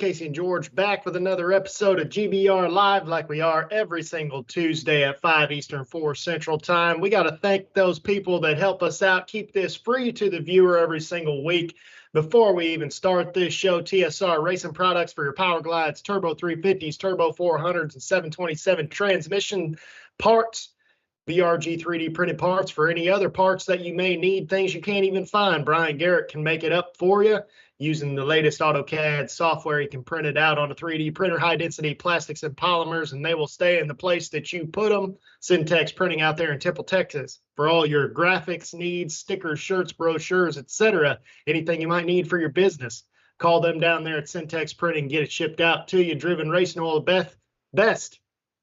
Casey and George back with another episode of GBR Live like we are every single Tuesday at 5 Eastern, 4 Central Time. We got to thank those people that help us out, keep this free to the viewer every single week. Before we even start this show, TSR Racing Products for your Power Glides, Turbo 350s, Turbo 400s, and 727 transmission parts. BRG 3D printed parts for any other parts that you may need, things you can't even find. Brian Garrett can make it up for you using the latest AutoCAD software. You can print it out on a 3D printer, high density plastics and polymers, and they will stay in the place that you put them. Syntex Printing out there in Temple, Texas, for all your graphics needs, stickers, shirts, brochures, etc. Anything you might need for your business. Call them down there at Syntex Printing, get it shipped out to you. Driven Racing Oil, best.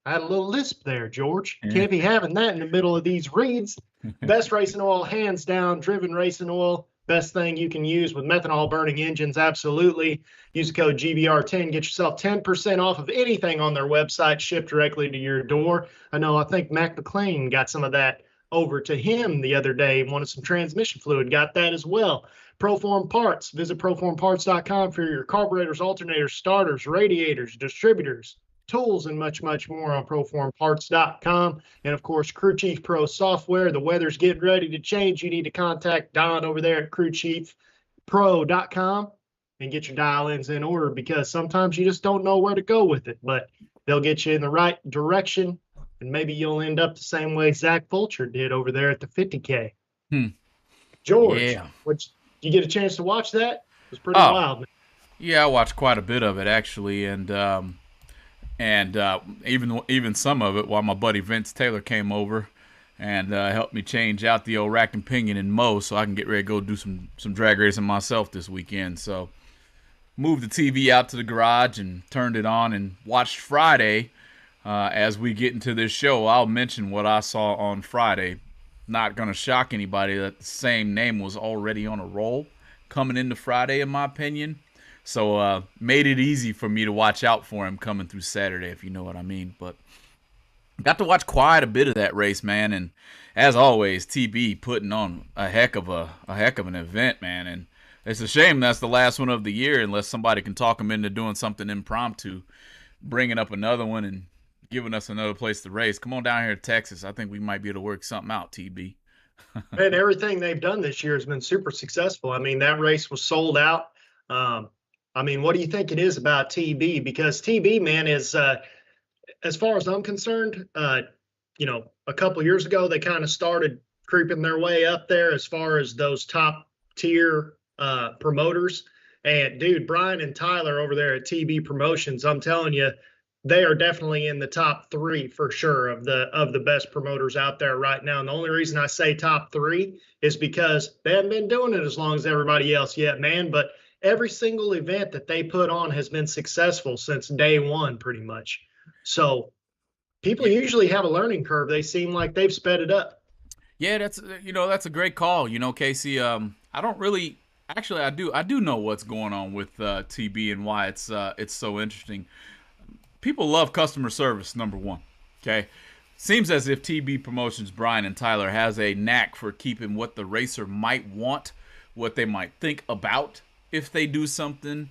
I had a little lisp there, George. Can't be having that in the middle of these reads. Best racing oil, hands down. Driven Racing Oil, best thing you can use with methanol burning engines, absolutely. Use the code GBR10, get yourself 10% off of anything on their website, shipped directly to your door. I think Mac McLean got some of that over to him the other day, wanted some transmission fluid, got that as well. Proform Parts, visit proformparts.com for your carburetors, alternators, starters, radiators, distributors, tools, and much, much more on proformparts.com. And of course, Crew Chief Pro software. The weather's getting ready to change. You need to contact Don over there at crewchiefpro.com and get your dial-ins in order, because sometimes you just don't know where to go with it, but they'll get you in the right direction, and maybe you'll end up the same way Zach Vulture did over there at the 50K. George, did you get a chance to watch that? It was pretty wild, man. Yeah, I watched quite a bit of it, actually, and even some of it while my buddy Vince Taylor came over and helped me change out the old rack and pinion and mow so I can get ready to go do some drag racing myself this weekend. So moved the TV out to the garage and turned it on and watched Friday. As we get into this show, I'll mention what I saw on Friday. Not going to shock anybody that the same name was already on a roll coming into Friday, in my opinion. So made it easy for me to watch out for him coming through Saturday, if you know what I mean. But got to watch quite a bit of that race, man. And as always, TB putting on a heck of an event, man. And it's a shame that's the last one of the year, unless somebody can talk him into doing something impromptu, bringing up another one and giving us another place to race. Come on down here to Texas. I think we might be able to work something out, TB. And everything they've done this year has been super successful. I mean, that race was sold out. What do you think it is about TB? Because TB, man, is, as far as I'm concerned, a couple years ago, they kind of started creeping their way up there as far as those top tier promoters. And dude, Brian and Tyler over there at TB Promotions, I'm telling you, they are definitely in the top three for sure of the best promoters out there right now. And the only reason I say top three is because they haven't been doing it as long as everybody else yet, man. But every single event that they put on has been successful since day one, pretty much. So people usually have a learning curve. They seem like they've sped it up. Yeah, that's a great call. Casey, I don't really, actually, I do know what's going on with TB and why it's so interesting. People love customer service, number one. Okay. Seems as if TB Promotions, Brian and Tyler, has a knack for keeping what the racer might want, what they might think about if they do something,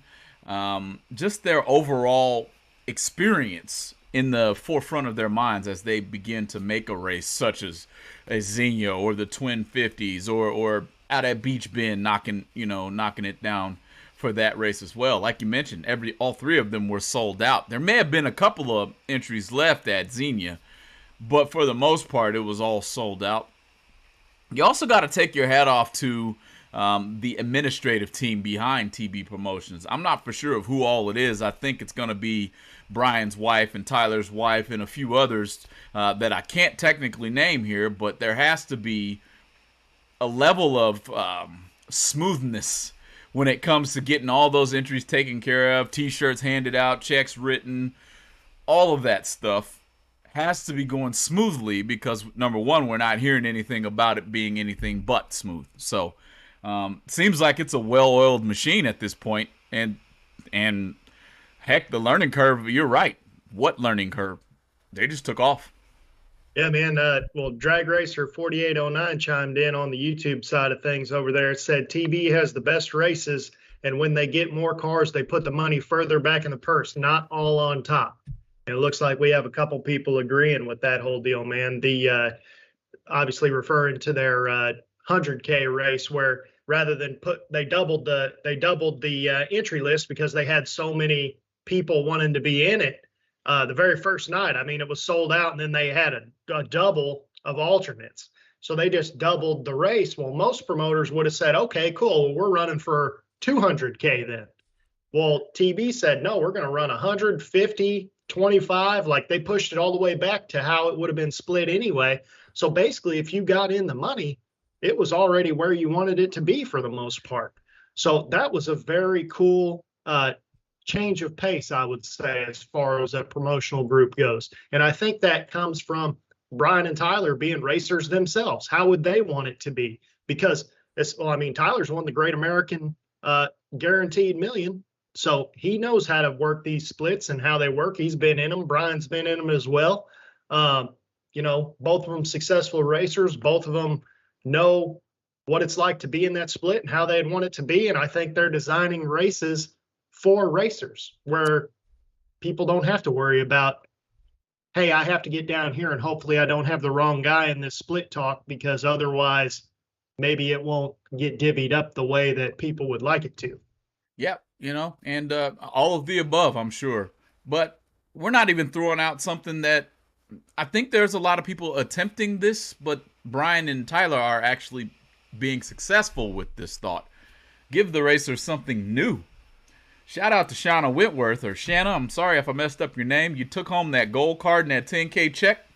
just their overall experience in the forefront of their minds as they begin to make a race, such as a Xenia or the Twin 50s or out at Beach Bend knocking it down for that race as well. Like you mentioned, all three of them were sold out. There may have been a couple of entries left at Xenia, but for the most part, it was all sold out. You also got to take your hat off to the administrative team behind TB Promotions. I'm not for sure of who all it is. I think it's going to be Brian's wife and Tyler's wife and a few others that I can't technically name here, but there has to be a level of smoothness when it comes to getting all those entries taken care of, T-shirts handed out, checks written, all of that stuff has to be going smoothly because, number one, we're not hearing anything about it being anything but smooth. So seems like it's a well-oiled machine at this point, and heck, the learning curve, you're right. What learning curve? They just took off. Yeah, man. Drag Racer 4809 chimed in on the YouTube side of things over there. It said TB has the best races And when they get more cars, they put the money further back in the purse, not all on top. And it looks like we have a couple people agreeing with that whole deal, man. The obviously referring to their 100K race, where rather than they doubled the entry list because they had so many people wanting to be in it. The very first night, I mean, it was sold out, and then they had a double of alternates. So they just doubled the race. Well, most promoters would have said, okay, cool, well, we're running for 200K then. Well, TB said, no, we're going to run 150, 25. Like, they pushed it all the way back to how it would have been split anyway. So basically, if you got in the money, it was already where you wanted it to be for the most part. So that was a very cool change of pace, I would say, as far as a promotional group goes. And I think that comes from Brian and Tyler being racers themselves. How would they want it to be? Because Tyler's won the Great American Guaranteed Million. So he knows how to work these splits and how they work. He's been in them. Brian's been in them as well. Both of them successful racers. Both of them know what it's like to be in that split and how they'd want it to be. And I think they're designing races for racers where people don't have to worry about, hey, I have to get down here and hopefully I don't have the wrong guy in this split talk, because otherwise maybe it won't get divvied up the way that people would like it to. Yep, and all of the above, I'm sure. But we're not even throwing out something that I think there's a lot of people attempting this, but Brian and Tyler are actually being successful with this thought. Give the racers something new. Shout out to Shanna Whitworth, or Shanna, I'm sorry if I messed up your name. You took home that gold card and that 10K check.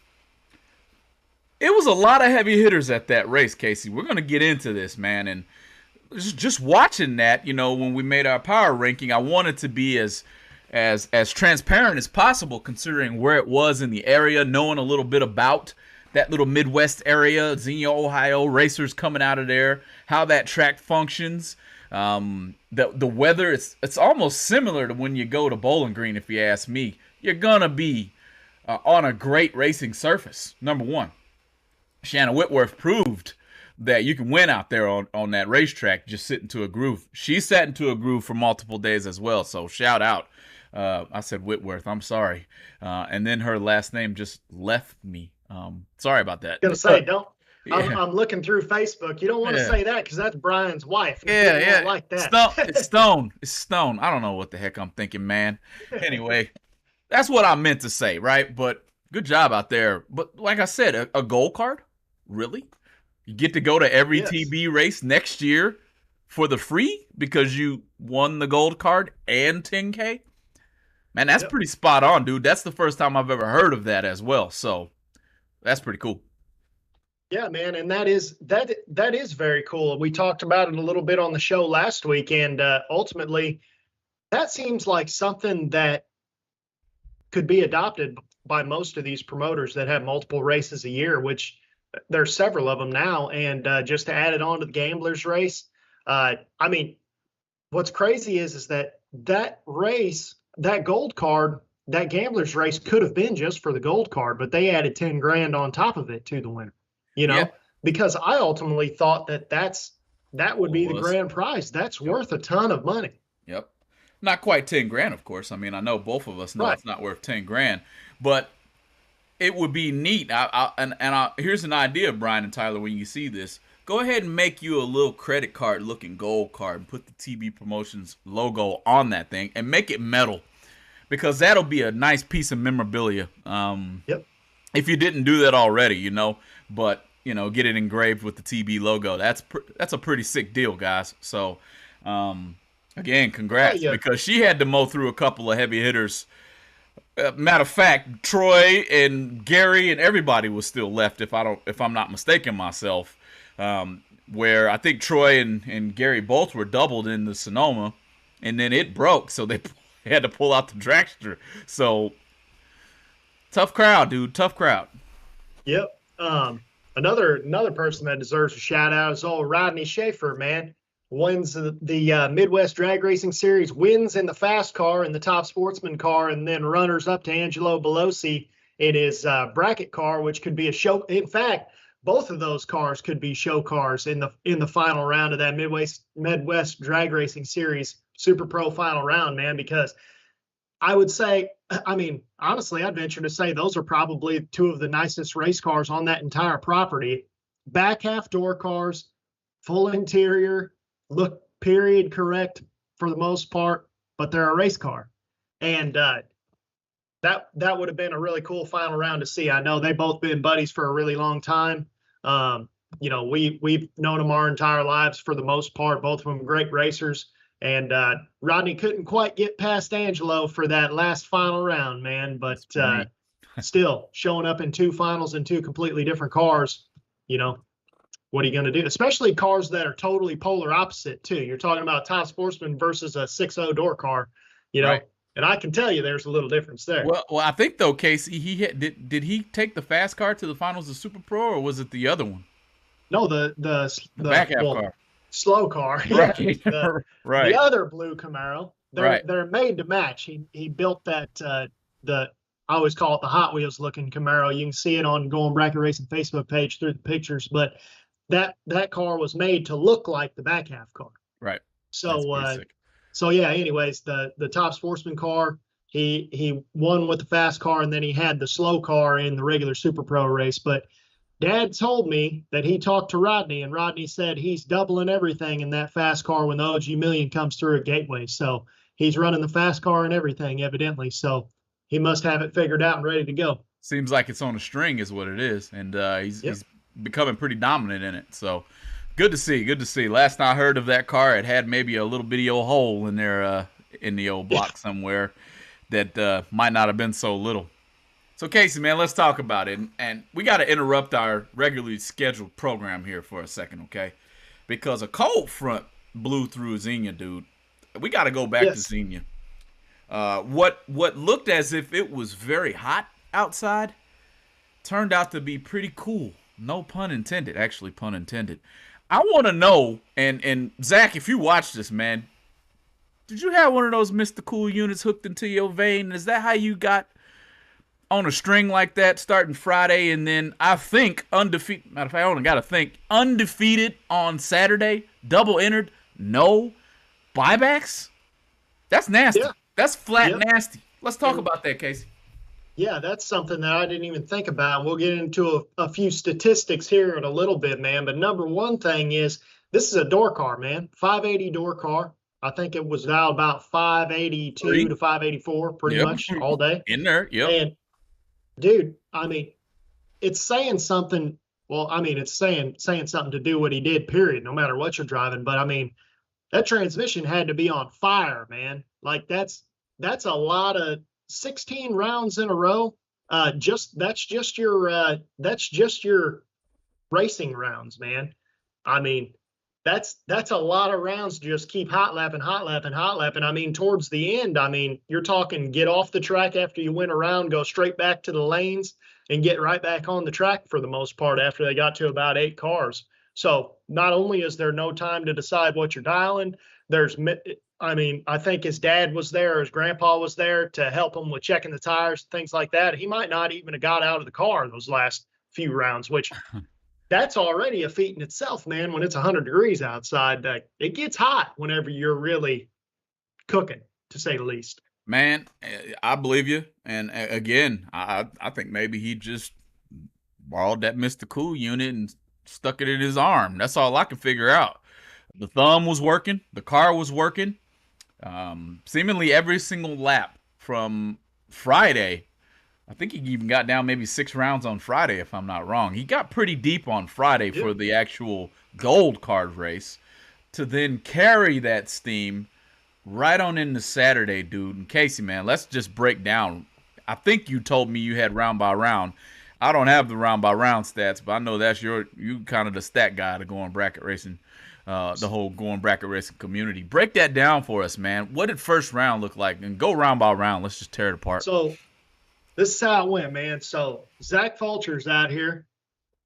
It was a lot of heavy hitters at that race, Casey. We're going to get into this, man. And just watching that, when we made our power ranking, I wanted to be as transparent as possible, considering where it was in the area, knowing a little bit about that little Midwest area, Xenia, Ohio, racers coming out of there, how that track functions. The weather, it's almost similar to when you go to Bowling Green, if you ask me. You're going to be on a great racing surface, number one. Shanna Whitworth proved that you can win out there on that racetrack, just sit into a groove. She sat into a groove for multiple days as well, so shout out. I said Whitworth, I'm sorry. And then her last name just left me. Sorry about that. I was going to say, don't. Yeah. I'm looking through Facebook. You don't want to say that because that's Brian's wife. Yeah. Like that. It's Stone. It's Stone. I don't know what the heck I'm thinking, man. Anyway, that's what I meant to say, right? But good job out there. But like I said, a gold card? Really? You get to go to every TB race next year for the free because you won the gold card and 10K? Man, that's pretty spot on, dude. That's the first time I've ever heard of that as well. So that's pretty cool. Yeah, man, and that is very cool. We talked about it a little bit on the show last week, and ultimately, that seems like something that could be adopted by most of these promoters that have multiple races a year, which there's several of them now. And just to add it on to the Gamblers race, what's crazy is that race, that gold card, that Gamblers race could have been just for the gold card, but they added 10 grand on top of it to the winner. Because I ultimately thought that would be the grand prize. That's worth a ton of money. Yep. Not quite 10 grand, of course. I mean, I know both of us know It's not worth 10 grand, but it would be neat. Here's an idea, Brian and Tyler, when you see this, go ahead and make you a little credit card looking gold card and put the TB Promotions logo on that thing and make it metal, because that'll be a nice piece of memorabilia. If you didn't do that already, but get it engraved with the TB logo. That's a pretty sick deal, guys. So again, congrats, because she had to mow through a couple of heavy hitters. Matter of fact, Troy and Gary and everybody was still left, if I'm not mistaken myself. Where I think Troy and Gary both were doubled in the Sonoma, and then it broke, so they had to pull out the dragster. So tough crowd, dude. Tough crowd. Yep. Another person that deserves a shout out is old Rodney Schaefer, man. Wins the Midwest Drag Racing Series, wins in the fast car and the top sportsman car, and then runners up to Angelo Belosi in his bracket car, which could be a show. In fact, both of those cars could be show cars in the final round of that Midwest Drag Racing Series Super Pro final round, man, because I would say, I mean, honestly, I'd venture to say those are probably two of the nicest race cars on that entire property. Back half door cars, full interior, look period correct for the most part, but they're a race car. And that would have been a really cool final round to see. I know they've both been buddies for a really long time. You know, we've known them our entire lives for the most part, both of them great racers. And Rodney couldn't quite get past Angelo for that last final round, man. But still, showing up in two finals in two completely different cars, you know, what are you going to do? Especially cars that are totally polar opposite, too. You're talking about a Top Sportsman versus a 6.0 door car, you know. Right. And I can tell you there's a little difference there. Well, I think, though, Casey, did he take the fast car to the finals of Super Pro, or was it the other one? No, the back half car. Slow car. Right. Yeah, right. The other blue Camaro. They're made to match. He built that I always call it the Hot Wheels looking Camaro. You can see it on Going Bracket Racing Facebook page through the pictures, but that car was made to look like the back half car. Right. So yeah, anyways, the Top Sportsman car, he won with the fast car, and then he had the slow car in the regular Super Pro race. But Dad told me that he talked to Rodney, and Rodney said he's doubling everything in that fast car when the OG Million comes through at Gateway. So he's running the fast car and everything, evidently. So he must have it figured out and ready to go. Seems like it's on a string is what it is, and he's becoming pretty dominant in it. So good to see. Good to see. Last I heard of that car, it had maybe a little bitty old hole in there in the old block somewhere that might not have been so little. So, Casey, man, let's talk about it. And we got to interrupt our regularly scheduled program here for a second, okay? Because a cold front blew through Xenia, dude. We got to go back to Xenia. What looked as if it was very hot outside turned out to be pretty cool. No pun intended. Actually, pun intended. I want to know, and Zach, if you watch this, man, did you have one of those Mr. Cool units hooked into your vein? Is that how you got on a string like that starting Friday, and then I think undefeated? Matter of fact, I only got to think undefeated on Saturday, double entered, no buybacks. That's nasty. Yeah. That's flat nasty. Let's talk about that, Casey. Yeah, that's something that I didn't even think about. We'll get into a few statistics here in a little bit, man. But number one thing is this is a door car, man. 580 door car. I think it was dialed about 582 to 584 pretty much all day. In there, And dude, I mean, it's saying something. Well, I mean, it's saying something to do what he did, period, no matter what you're driving. But I mean, that transmission had to be on fire, man. Like that's a lot of 16 rounds in a row. That's just your racing rounds, man. I mean, that's a lot of rounds to just keep hot lapping. I mean, towards the end, I mean, you're talking get off the track after you win a round, go straight back to the lanes and get right back on the track for the most part after they got to about 8 cars. So not only is there no time to decide what you're dialing, I think his dad was there, his grandpa was there to help him with checking the tires, things like that. He might not even have got out of the car those last few rounds, which that's already a feat in itself, man. When it's 100 degrees outside, it gets hot whenever you're really cooking, to say the least. Man, I believe you. And again, I think maybe he just borrowed that Mr. Cool unit and stuck it in his arm. That's all I can figure out. The thumb was working. The car was working. Seemingly every single lap from Friday. I think he even got down maybe 6 rounds on Friday, if I'm not wrong. He got pretty deep on Friday for the actual gold card race to then carry that steam right on into Saturday, dude. And Casey, man, let's just break down. I think you told me you had round by round. I don't have the round by round stats, but I know that's you kind of the stat guy to Going Bracket Racing, the whole Going Bracket Racing community. Break that down for us, man. What did first round look like? And go round by round. Let's just tear it apart. So this is how it went, man. So Zach Vulture's out here.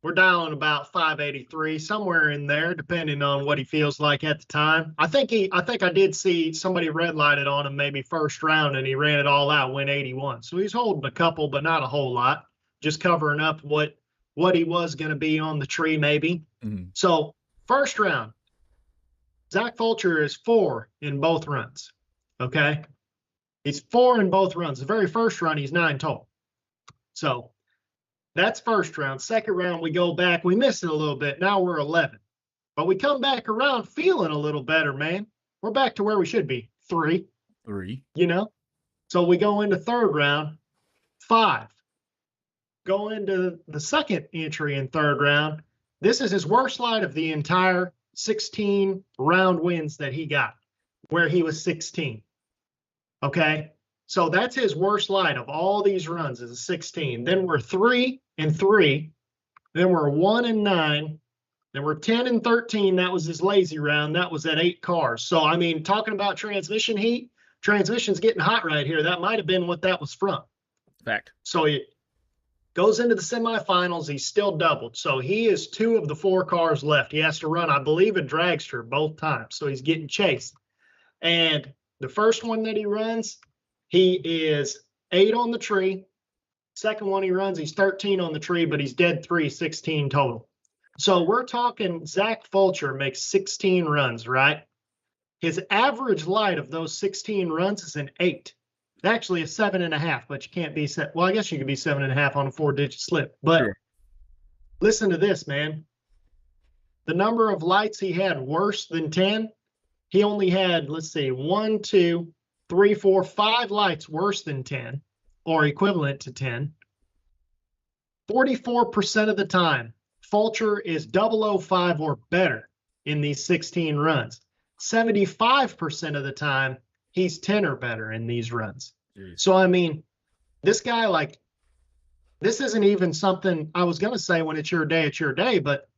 We're dialing about 583, somewhere in there, depending on what he feels like at the time. I think I did see somebody red lighted on him maybe first round, and he ran it all out, went 81. So he's holding a couple, but not a whole lot, just covering up what what he was going to be on the tree, maybe. Mhm. So first round, Zach Vulture is 4 in both runs. Okay. He's 4 in both runs. The very first run, he's 9 total. So that's first round. Second round, we go back. We missed it a little bit. Now we're 11. But we come back around feeling a little better, man. We're back to where we should be. 3. 3. You know? So we go into third round, 5. Go into the second entry in third round. This is his worst light of the entire 16 round wins that he got, where he was 16. Okay? So that's his worst light of all these runs is a 16. Then we're 3 and 3. Then we're 1 and 9. Then we're 10 and 13. That was his lazy round. That was at 8 cars. So, I mean, talking about transmission heat, transmission's getting hot right here. That might have been what that was from. Fact. So he goes into the semifinals. He's still doubled. So he is 2 of the 4 cars left. He has to run, I believe, a dragster both times. So he's getting chased. And the first one that he runs, he is 8 on the tree. Second one he runs, he's 13 on the tree, but he's dead 3, 16 total. So we're talking Zach Vulture makes 16 runs, right? His average light of those 16 runs is an 8. It's actually a 7.5, but you can't be set. Well, I guess you could be 7.5 on a 4-digit slip. But Sure. Listen to this, man. The number of lights he had worse than 10, he only had, let's see, 1, 2, 3, 4, 5 lights worse than 10 or equivalent to 10. 44% of the time, Vulture is 005 or better in these 16 runs. 75% of the time, he's 10 or better in these runs. Jeez. So, I mean, this guy, like, this isn't even something I was going to say when it's your day, but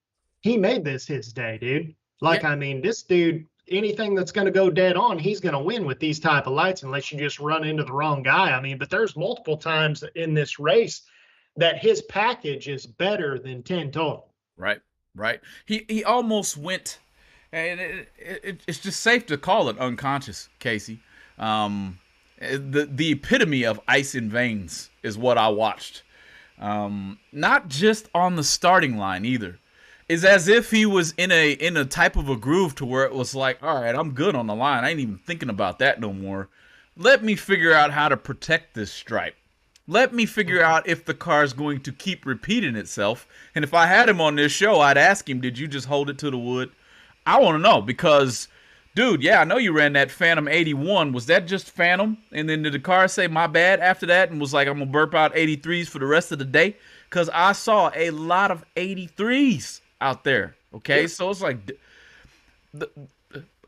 he made this his day, dude. Like, Yeah. I mean, this dude, anything that's going to go dead on, he's going to win with these type of lights unless you just run into the wrong guy. I mean, but there's multiple times in this race that his package is better than 10 total. Right. He almost went, and it's just safe to call it unconscious, Casey. The epitome of ice in veins is what I watched. Not just on the starting line either. It's as if he was in a type of a groove to where it was like, all right, I'm good on the line. I ain't even thinking about that no more. Let me figure out how to protect this stripe. Let me figure out if the car is going to keep repeating itself. And if I had him on this show, I'd ask him, did you just hold it to the wood? I want to know because, dude, yeah, I know you ran that Phantom 81. Was that just Phantom? And then did the car say, my bad, after that? And was like, I'm going to burp out 83s for the rest of the day? Because I saw a lot of 83s out there, okay? Yeah. So it's like,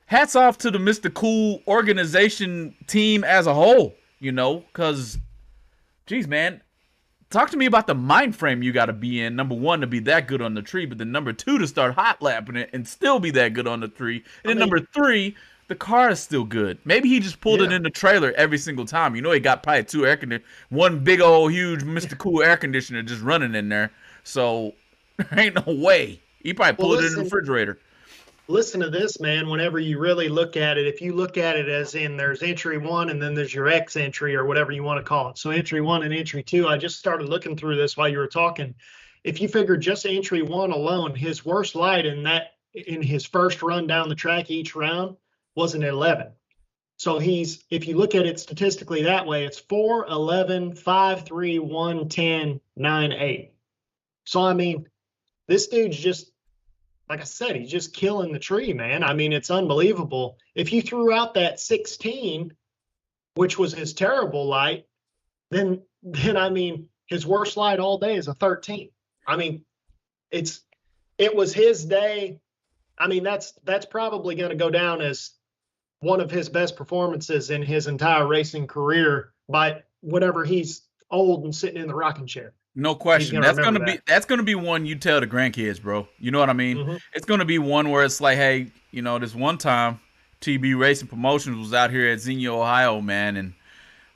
hats off to the Mr. Cool organization team as a whole, you know, because, geez, man, talk to me about the mind frame you got to be in, number one, to be that good on the tree, but then number two, to start hot lapping it and still be that good on the tree. And then number three, the car is still good. Maybe he just pulled it in the trailer every single time. You know, he got probably 2 air conditioners, one big old huge Mr. Cool air conditioner just running in there. So there ain't no way. He probably pulled it in the refrigerator. Listen to this, man. Whenever you really look at it, if you look at it as in there's entry 1 and then there's your X entry or whatever you want to call it. So entry 1 and entry 2, I just started looking through this while you were talking. If you figure just entry 1 alone, his worst light in his first run down the track each round was an 11. So if you look at it statistically that way, it's 4, 11, 5, 3, 1, 10, 9, 8. So, I mean, this dude's just, like I said, he's just killing the tree, man. I mean, it's unbelievable. If you threw out that 16, which was his terrible light, then I mean, his worst light all day is a 13. I mean, it was his day. I mean, that's probably going to go down as one of his best performances in his entire racing career whenever he's old and sitting in the rocking chair. No question. That's gonna be one you tell the grandkids, bro. You know what I mean? Mm-hmm. It's gonna be one where it's like, hey, you know, this one time TB Racing Promotions was out here at Xenia, Ohio, man, and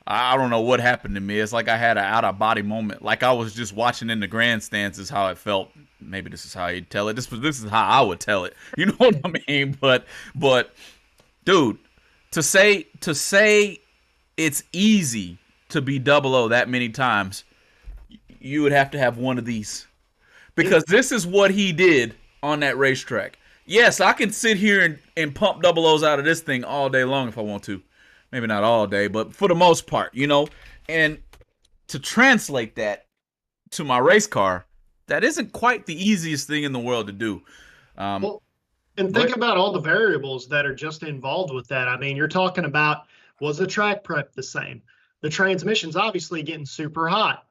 I don't know what happened to me. It's like I had an out of body moment. Like I was just watching in the grandstands is how it felt. Maybe this is how you tell it. This is how I would tell it. You know what I mean? But dude, to say it's easy to be 00 that many times, you would have to have one of these, because this is what he did on that racetrack. Yes, I can sit here and pump double O's out of this thing all day long if I want to. Maybe not all day, but for the most part, you know. And to translate that to my race car, that isn't quite the easiest thing in the world to do. Well, and think about all the variables that are just involved with that. I mean, you're talking about, was the track prep the same? The transmission's obviously getting super hot.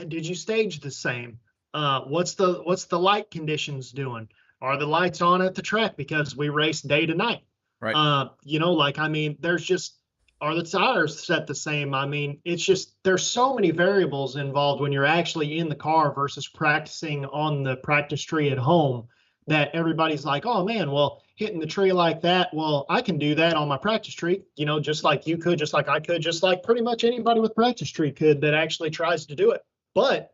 Did you stage the same? What's the light conditions doing? Are the lights on at the track because we race day to night? Right. You know, like, I mean, there's just, are the tires set the same? I mean, it's just, there's so many variables involved when you're actually in the car versus practicing on the practice tree at home, that everybody's like, oh man, well, hitting the tree like that, well, I can do that on my practice tree, you know, just like you could, just like I could, just like pretty much anybody with practice tree could that actually tries to do it. But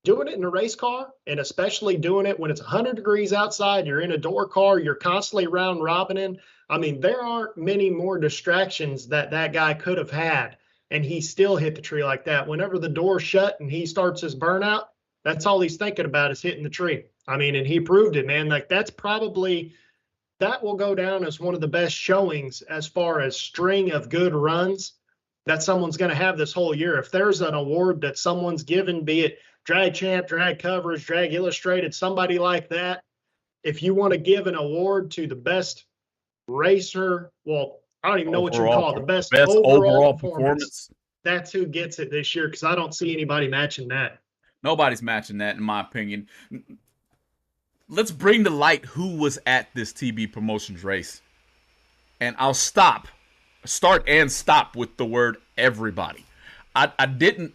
doing it in a race car, and especially doing it when it's 100 degrees outside, you're in a door car, you're constantly round robining. I mean, there aren't many more distractions that that guy could have had, and he still hit the tree like that. Whenever the door's shut and he starts his burnout, that's all he's thinking about is hitting the tree. I mean, and he proved it, man. Like, that's probably, that will go down as one of the best showings as far as string of good runs that someone's going to have this whole year. If there's an award that someone's given, be it drag champ, drag coverage, drag illustrated, somebody like that, if you want to give an award to the best racer, well, I don't even know what you call it, the best overall performance, that's who gets it this year, because I don't see anybody matching that. Nobody's matching that, in my opinion. Let's bring to light who was at this TB Promotions race. And I'll start and stop with the word everybody. I didn't,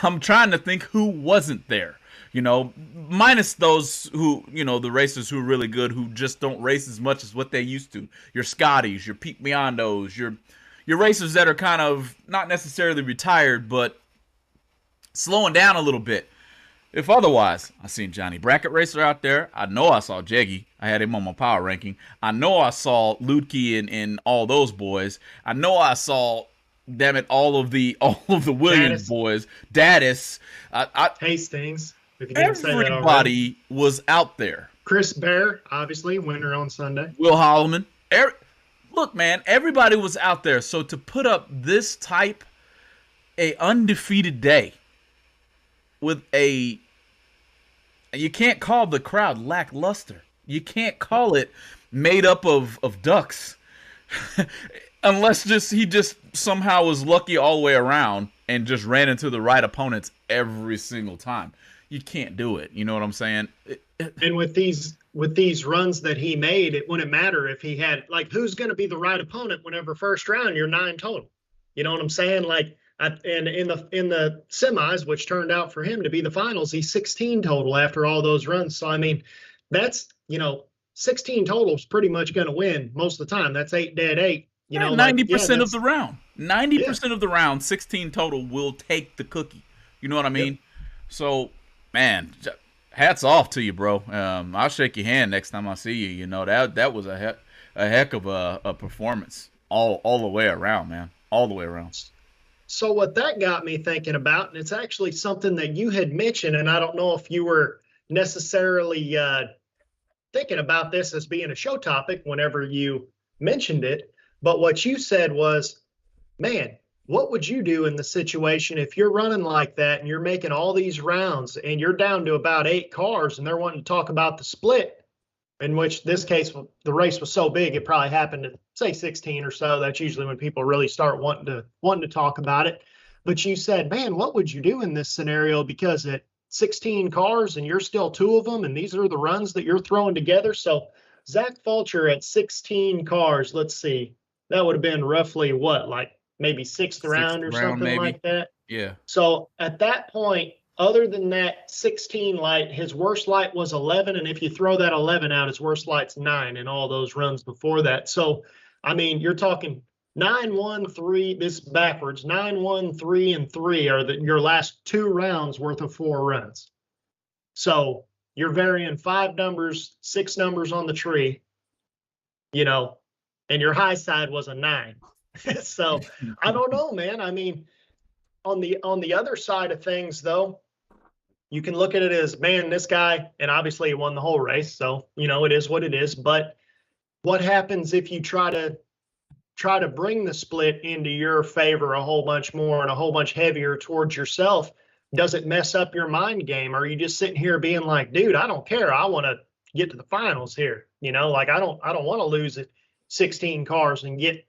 I'm trying to think who wasn't there. You know, minus those who, you know, the racers who are really good, who just don't race as much as what they used to. Your Scotties, your Pete Biondos, your racers that are kind of not necessarily retired, but slowing down a little bit. If otherwise, I seen Johnny Bracket Racer out there. I know I saw Jeggy. I had him on my power ranking. I know I saw Ludke and all those boys. I know I saw, damn it, all of the Williams boys. Daddis. Hastings. Everybody was out there. Chris Bear, obviously, winner on Sunday. Will Holloman. Look, man, everybody was out there. So to put up this type, a undefeated day, with you can't call the crowd lackluster. You can't call it made up of ducks. Unless he just somehow was lucky all the way around and just ran into the right opponents every single time. You can't do it. You know what I'm saying? And with these runs that he made, it wouldn't matter if he had, like, who's going to be the right opponent whenever first round you're 9 total. You know what I'm saying? Like, and in the semis, which turned out for him to be the finals, he's 16 total after all those runs. So, I mean, that's, you know, 16 total is pretty much going to win most of the time. That's 8 dead 8. You know, 90% of the round. 90% of the round, 16 total will take the cookie. You know what I mean? Yep. So, man, hats off to you, bro. I'll shake your hand next time I see you. You know, that was a heck of a performance all the way around, man. All the way around. So what that got me thinking about, and it's actually something that you had mentioned, and I don't know if you were necessarily thinking about this as being a show topic whenever you mentioned it, but what you said was, man, what would you do in the situation if you're running like that and you're making all these rounds and you're down to about 8 cars and they're wanting to talk about the split, in which this case, the race was so big, it probably happened at, say, 16 or so. That's usually when people really start wanting to talk about it. But you said, man, what would you do in this scenario? Because at 16 cars and you're still 2 of them, and these are the runs that you're throwing together. So Zach Vulture at 16 cars, let's see, that would have been roughly what, like maybe 6th round or something maybe, like that? Yeah. So at that point, other than that 16 light, his worst light was 11. And if you throw that 11 out, his worst light's 9 in all those runs before that. So, I mean, you're talking 9, 1, 3, this is backwards, 9, 1, 3, and 3 are your last 2 rounds worth of 4 runs. So you're varying 5 numbers, 6 numbers on the tree, you know, and your high side was a 9. So I don't know, man. I mean, on the other side of things, though, you can look at it as, man, this guy, and obviously he won the whole race, so it is what it is. But what happens if you try to bring the split into your favor a whole bunch more and a whole bunch heavier towards yourself? Does it mess up your mind game? Or are you just sitting here being like, dude, I don't care. I want to get to the finals here. Like I don't want to lose at 16 cars and get,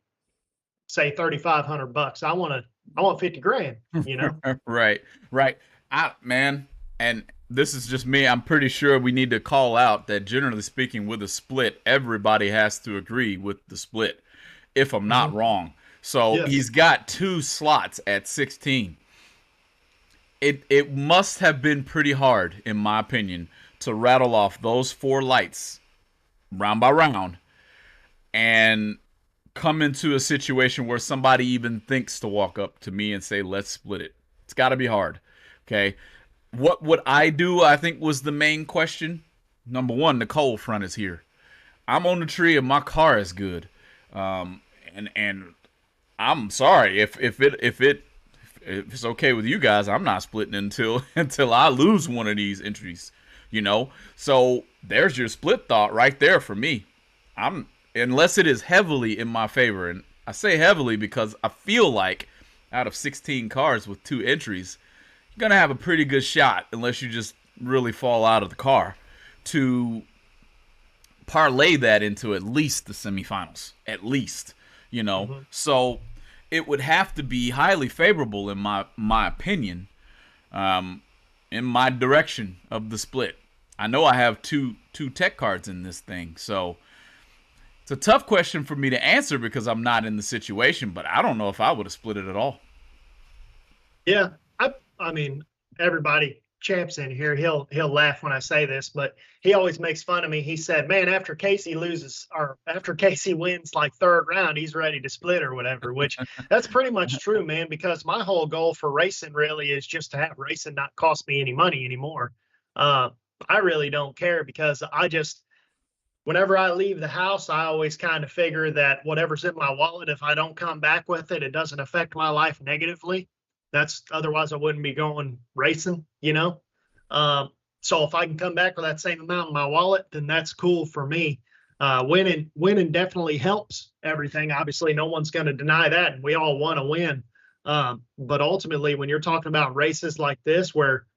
say, $3,500. I want 50 grand, Right, right. Man, and this is just me. I'm pretty sure we need to call out that generally speaking, with a split, everybody has to agree with the split, if I'm not wrong. So Yes. he's got 2 slots at 16. It must have been pretty hard, in my opinion, to rattle off those 4 lights round by round and come into a situation where somebody even thinks to walk up to me and say, let's split it. It's got to be hard. Okay. What would I do, I think, was the main question. Number one, the cold front is here. I'm on the tree and my car is good. And I'm sorry if it's okay with you guys, I'm not splitting until I lose one of these entries, So there's your split thought right there for me. Unless it is heavily in my favor, and I say heavily because I feel like out of 16 cars with 2 entries, you're gonna have a pretty good shot, unless you just really fall out of the car, to parlay that into at least the semifinals, at least, So it would have to be highly favorable in my opinion, in my direction of the split. I know I have two tech cards in this thing, so it's a tough question for me to answer because I'm not in the situation, but I don't know if I would have split it at all. Yeah, I mean, everybody, Champ's in here, he'll laugh when I say this, but he always makes fun of me. He said, man, after Casey wins like 3rd round, he's ready to split or whatever, which that's pretty much true, man, because my whole goal for racing really is just to have racing not cost me any money anymore. I really don't care, because whenever I leave the house, I always kind of figure that whatever's in my wallet, if I don't come back with it, it doesn't affect my life negatively. Otherwise I wouldn't be going racing, So if I can come back with that same amount in my wallet, then that's cool for me. Winning definitely helps everything. Obviously, no one's going to deny that, and we all want to win. But ultimately, when you're talking about races like this, where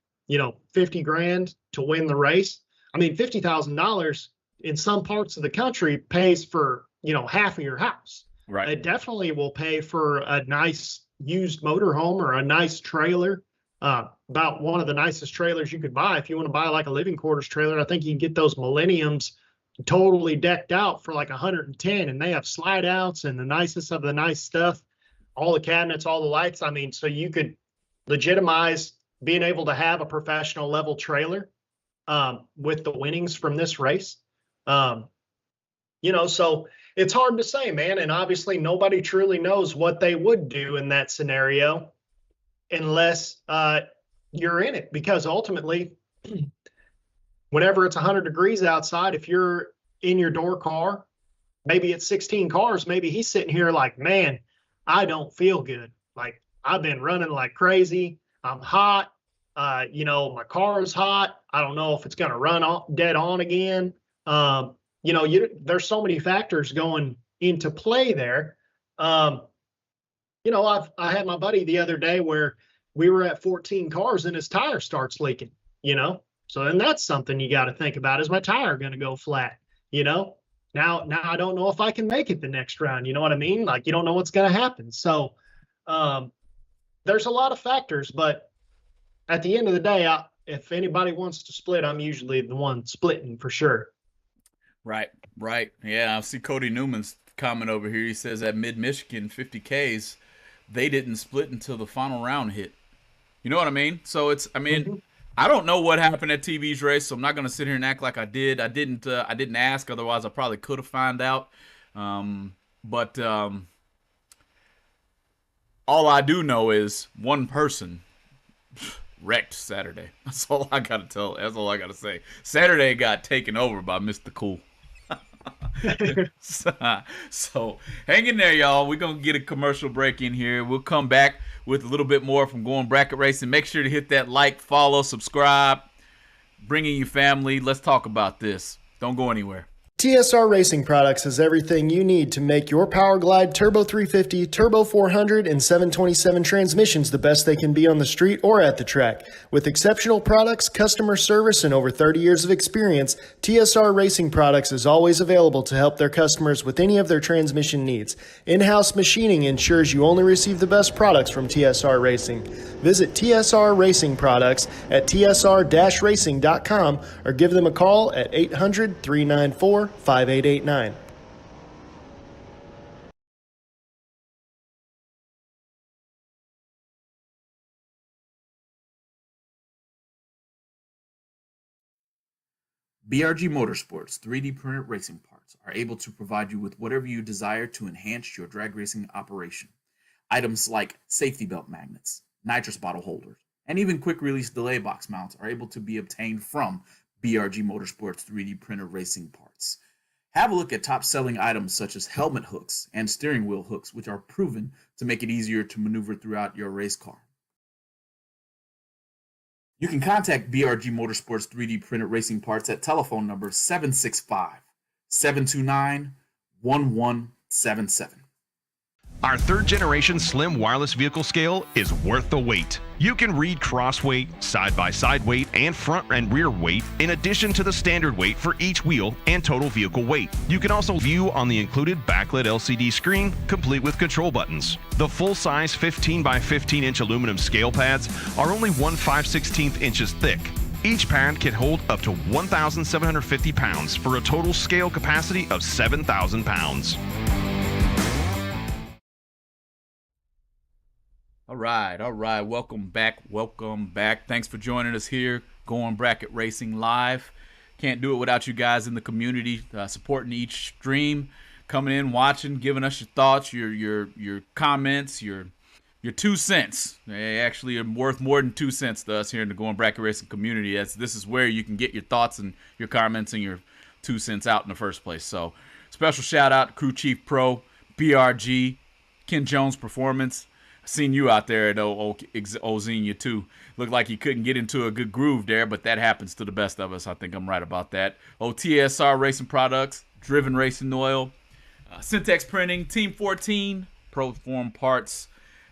50 grand to win the race, I mean, $50,000 in some parts of the country pays for half of your house. Right. It definitely will pay for a nice used motorhome or a nice trailer. About one of the nicest trailers you could buy. If you want to buy like a living quarters trailer, I think you can get those Millenniums totally decked out for like 110, and they have slide outs and the nicest of the nice stuff, all the cabinets, all the lights. I mean, so you could legitimize being able to have a professional level trailer with the winnings from this race. So it's hard to say, man. And obviously nobody truly knows what they would do in that scenario unless you're in it, because ultimately whenever it's 100 degrees outside, if you're in your door car, maybe it's 16 cars, maybe he's sitting here like, man, I don't feel good. Like, I've been running like crazy. I'm hot. My car is hot. I don't know if it's going to run dead on again. There's so many factors going into play there. I had my buddy the other day where we were at 14 cars and his tire starts leaking, so then that's something you got to think about. Is my tire going to go flat? Now I don't know if I can make it the next round. You know what I mean? Like, you don't know what's going to happen. So there's a lot of factors, but at the end of the day, if anybody wants to split, I'm usually the one splitting for sure. Right. Yeah, I see Cody Newman's comment over here. He says at Mid-Michigan 50Ks, they didn't split until the final round hit. You know what I mean? So I don't know what happened at TV's race, so I'm not going to sit here and act like I did. I didn't ask, otherwise I probably could have found out. But all I do know is one person wrecked Saturday. That's all I got to tell. That's all I got to say. Saturday got taken over by Mr. Cool. So hang in there, y'all. We're going to get a commercial break in here. We'll come back with a little bit more from Going Bracket Racing. Make sure to hit that like, follow, subscribe. Bring in your family. Let's talk about this. Don't go anywhere. TSR Racing Products has everything you need to make your Power Glide Turbo 350, Turbo 400, and 727 transmissions the best they can be on the street or at the track. With exceptional products, customer service, and over 30 years of experience, TSR Racing Products is always available to help their customers with any of their transmission needs. In-house machining ensures you only receive the best products from TSR Racing. Visit TSR Racing Products at tsr-racing.com or give them a call at 800-394-5889. BRG Motorsports 3D printed racing parts are able to provide you with whatever you desire to enhance your drag racing operation. Items like safety belt magnets, nitrous bottle holders, and even quick release delay box mounts are able to be obtained from BRG Motorsports 3D printed racing parts. Have a look at top-selling items such as helmet hooks and steering wheel hooks, which are proven to make it easier to maneuver throughout your race car. You can contact BRG Motorsports 3D printed racing parts at telephone number 765-729-1177. Our third generation slim wireless vehicle scale is worth the wait. You can read cross weight, side-by-side weight, and front and rear weight, in addition to the standard weight for each wheel and total vehicle weight. You can also view on the included backlit LCD screen, complete with control buttons. The full-size 15 by 15 inch aluminum scale pads are only 1 5/16 inches thick. Each pad can hold up to 1,750 pounds for a total scale capacity of 7,000 pounds. All right. Welcome back. Thanks for joining us here, Going Bracket Racing Live. Can't do it without you guys in the community supporting each stream, coming in, watching, giving us your thoughts, your comments, your 2 cents. They actually are worth more than 2 cents to us here in the Going Bracket Racing community. This is where you can get your thoughts and your comments and your 2 cents out in the first place. So special shout out to Crew Chief Pro, BRG, Ken Jones Performance. Seen you out there at Xenia too. Looked like you couldn't get into a good groove there, but that happens to the best of us. I think I'm right about that. TSR Racing Products, Driven Racing Oil, Syntex Printing, Team 14, Proform Parts.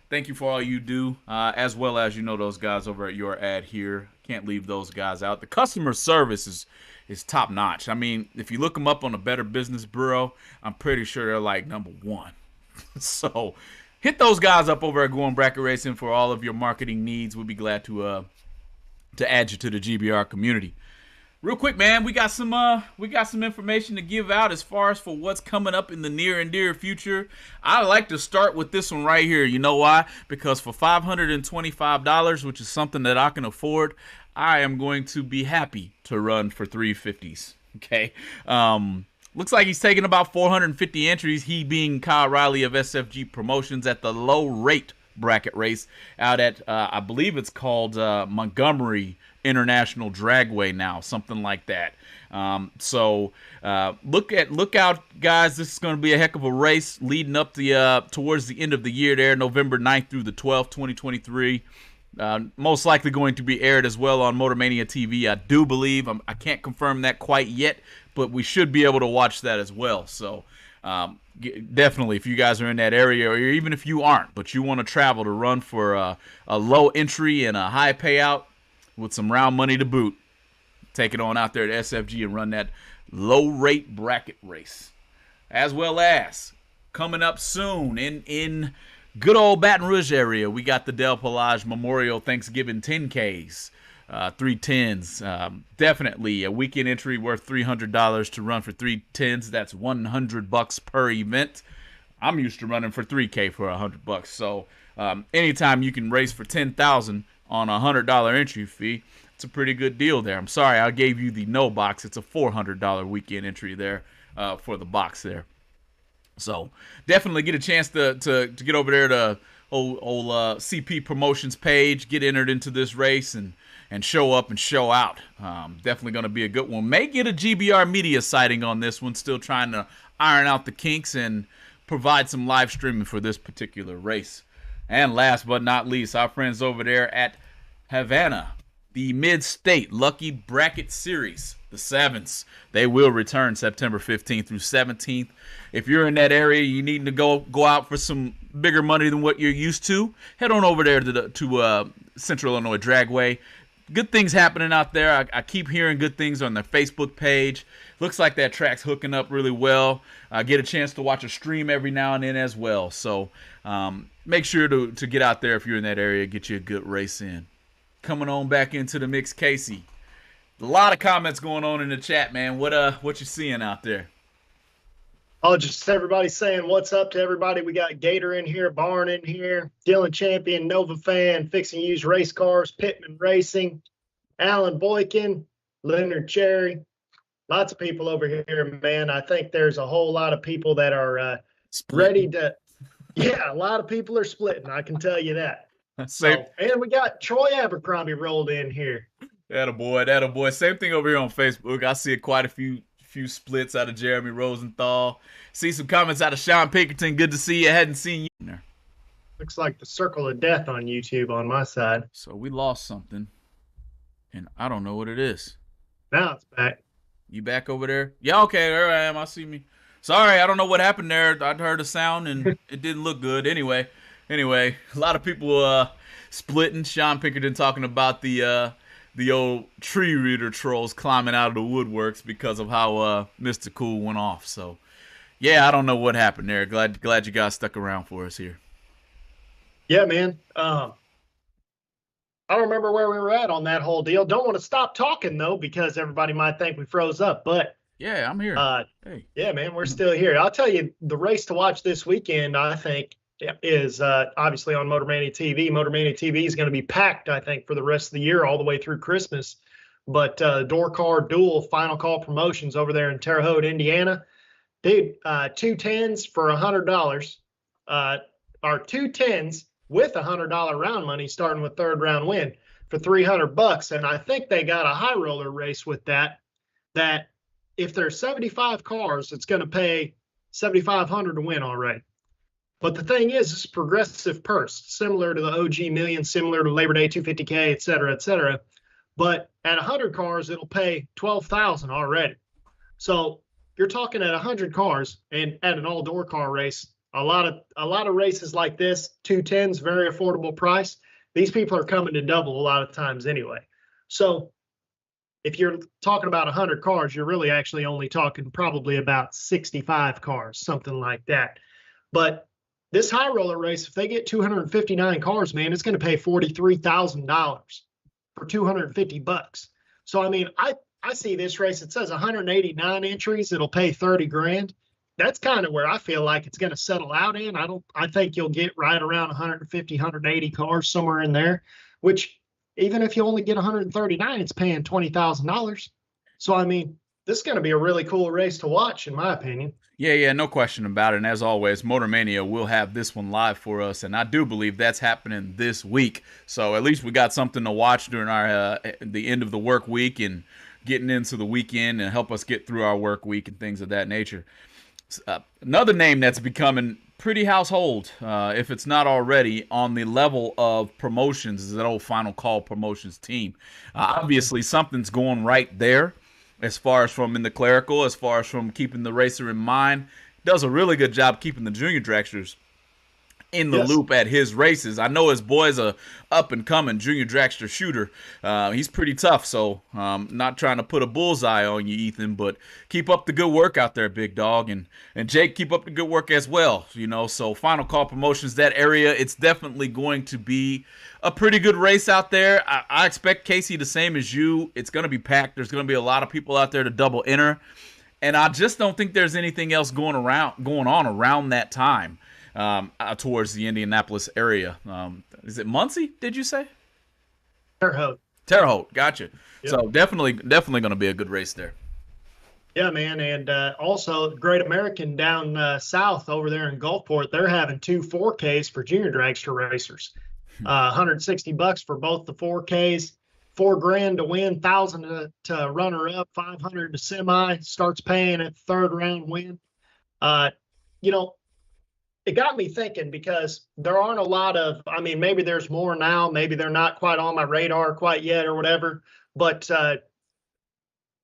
Thank you for all you do, as well as those guys over at Your Ad Here. Can't leave those guys out. The customer service is top notch. I mean, if you look them up on the Better Business Bureau, I'm pretty sure they're like number 1. So hit those guys up over at Going Bracket Racing for all of your marketing needs. We'll be glad to add you to the GBR community. Real quick, man, we got some information to give out as far as for what's coming up in the near and dear future. I like to start with this one right here. You know why? Because for $525, which is something that I can afford, I am going to be happy to run for 350s. Okay. Looks like he's taking about 450 entries, he being Kyle Riley of SFG Promotions, at the low rate bracket race out at, I believe it's called Montgomery International Dragway now, something like that. So look out, guys. This is going to be a heck of a race leading up towards the end of the year there, November 9th through the 12th, 2023. Most likely going to be aired as well on Motor Mania TV, I do believe. I can't confirm that quite yet, but we should be able to watch that as well. So definitely, if you guys are in that area, or even if you aren't, but you want to travel to run for a low entry and a high payout with some round money to boot, take it on out there at SFG and run that low rate bracket race. As well as coming up soon in good old Baton Rouge area, we got the Del Pelage Memorial Thanksgiving 10Ks. 310s. Definitely a weekend entry worth $300 to run for 310s. That's $100 per event. I'm used to running for 3K for $100. So anytime you can race for $10,000 on a $100 entry fee, it's a pretty good deal there. I'm sorry I gave you the no box. It's a $400 weekend entry there for the box there. So definitely get a chance to get over there to old CP Promotions page, get entered into this race, and and show up and show out. Definitely going to be a good one. May get a GBR media sighting on this one. Still trying to iron out the kinks and provide some live streaming for this particular race. And last but not least, our friends over there at Havana, the Mid-State Lucky Bracket Series, the Sevens. They will return September 15th through 17th. If you're in that area, you need to go out for some bigger money than what you're used to, head on over there to Central Illinois Dragway. Good things happening out there. I keep hearing good things on their Facebook page. Looks like that track's hooking up really well. I get a chance to watch a stream every now and then as well. So make sure to get out there if you're in that area, get you a good race in. Coming on back into the mix, Casey. A lot of comments going on in the chat, man. What you seeing out there? Oh, just everybody saying what's up to everybody. We got Gator in here, Barn in here, Dylan Champion, Nova Fan, Fixing Used Race Cars, Pittman Racing, Alan Boykin, Leonard Cherry. Lots of people over here, man. I think there's a whole lot of people that are ready to. Yeah, a lot of people are splitting. I can tell you that. So, and we got Troy Abercrombie rolled in here. Attaboy. Same thing over here on Facebook. I see quite a few splits out of Jeremy Rosenthal. See some comments out of Sean Pinkerton. Good to see you. I hadn't seen you in there. Looks like the circle of death on YouTube on my side. So we lost something, and I don't know what it is. Now it's back. You back over there? Yeah, okay, there I am. I see me. Sorry, I don't know what happened there. I heard a sound, and it didn't look good. Anyway, a lot of people splitting. Sean Pinkerton talking about the old tree reader trolls climbing out of the woodworks because of how Mr. Cool went off. So, yeah, I don't know what happened there. Glad you guys stuck around for us here. Yeah, man. I don't remember where we were at on that whole deal. Don't want to stop talking, though, because everybody might think we froze up. But yeah, I'm here. Hey. Yeah, man, we're still here. I'll tell you, the race to watch this weekend, I think, is obviously on Motor Mania TV. Motor Mania TV is going to be packed, I think, for the rest of the year, all the way through Christmas. But Door Car Duel Final Call Promotions over there in Terre Haute, Indiana. Dude, 210s for $100, or 210s with $100 round money, starting with third round win for $300. And I think they got a high roller race with that if there's 75 cars, it's going to pay $7,500 to win already. But the thing is, it's progressive purse, similar to the OG Million, similar to Labor Day 250K, et cetera, et cetera. But at 100 cars, it'll pay $12,000 already. So you're talking at 100 cars, and at an all-door car race, a lot of races like this, 210s, very affordable price. These people are coming to double a lot of times anyway. So if you're talking about 100 cars, you're really actually only talking probably about 65 cars, something like that. But this high roller race, if they get 259 cars, man, it's going to pay $43,000 for $250. So, I mean, I see this race. It says 189 entries. It'll pay $30,000. That's kind of where I feel like it's going to settle out in. I think you'll get right around 150, 180 cars, somewhere in there, which even if you only get 139, it's paying $20,000. So, I mean, this is going to be a really cool race to watch, in my opinion. Yeah, no question about it. And as always, Motor Mania will have this one live for us, and I do believe that's happening this week. So at least we got something to watch during our the end of the work week and getting into the weekend and help us get through our work week and things of that nature. Another name that's becoming pretty household, if it's not already, on the level of promotions is that old Final Call Promotions team. Obviously, something's going right there. As far as from in the clerical, as far as from keeping the racer in mind, does a really good job keeping the junior dragsters in the loop at his races. I know his boy's a up-and-coming junior dragster shooter. He's pretty tough, so not trying to put a bullseye on you, Ethan, but keep up the good work out there, big dog. And Jake, keep up the good work as well. So Final Call Promotions, that area, it's definitely going to be a pretty good race out there. I expect, Casey, the same as you. It's going to be packed. There's going to be a lot of people out there to double enter. And I just don't think there's anything else going on around that time. Towards the Indianapolis area. Is it Muncie, did you say? Terre Haute, gotcha. Yep. So definitely going to be a good race there. Yeah, man, and also Great American down south over there in Gulfport, they're having 2 4Ks for junior dragster racers. $160 for both the 4Ks, $4,000 to win, 1,000 to runner up, 500 to semi, starts paying at third round win. You know, it got me thinking because there aren't a lot of, I mean, maybe there's more now, maybe they're not quite on my radar quite yet or whatever. But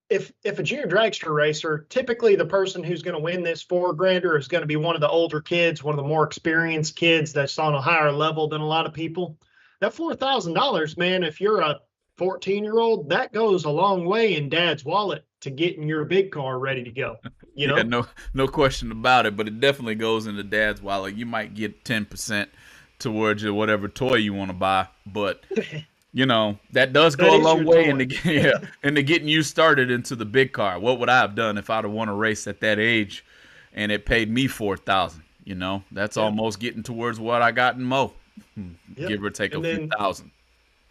if a junior dragster racer, typically the person who's going to win this $4,000 is going to be one of the older kids, one of the more experienced kids that's on a higher level than a lot of people. That $4,000, man, if you're a 14-year-old, that goes a long way in dad's wallet to getting your big car ready to go. You know? Yeah, no question about it, but it definitely goes into dad's wallet. You might get 10% towards your whatever toy you want to buy, but you know, that does go a long way into getting you started into the big car. What would I have done if I'd have won a race at that age and it paid me $4,000? You know, that's almost getting towards what I got in Mo, give or take a few thousand.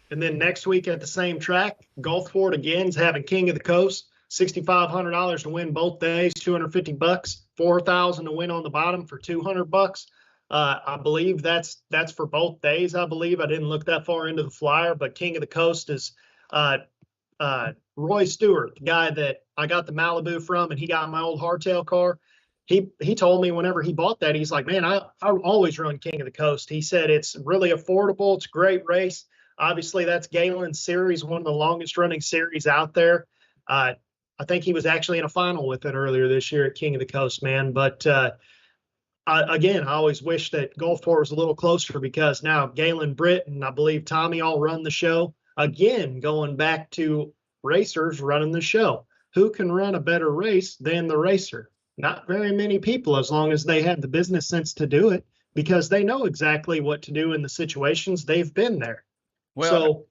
And then next week at the same track, Gulfport again is having King of the Coast, $6,500 to win both days, $250, $4,000 to win on the bottom for $200. I believe that's for both days. I believe I didn't look that far into the flyer, but King of the Coast is Roy Stewart, the guy that I got the Malibu from, and he got my old hardtail car. He told me whenever he bought that, he's like, man, I always run King of the Coast. He said it's really affordable. It's a great race. Obviously, that's Galen's series, one of the longest running series out there. I think he was actually in a final with it earlier this year at King of the Coast, man. But again, I always wish that Gulfport was a little closer because now Galen, Britt, and I believe Tommy all run the show. Again, going back to racers running the show. Who can run a better race than the racer? Not very many people, as long as they have the business sense to do it, because they know exactly what to do in the situations. They've been there. Well, so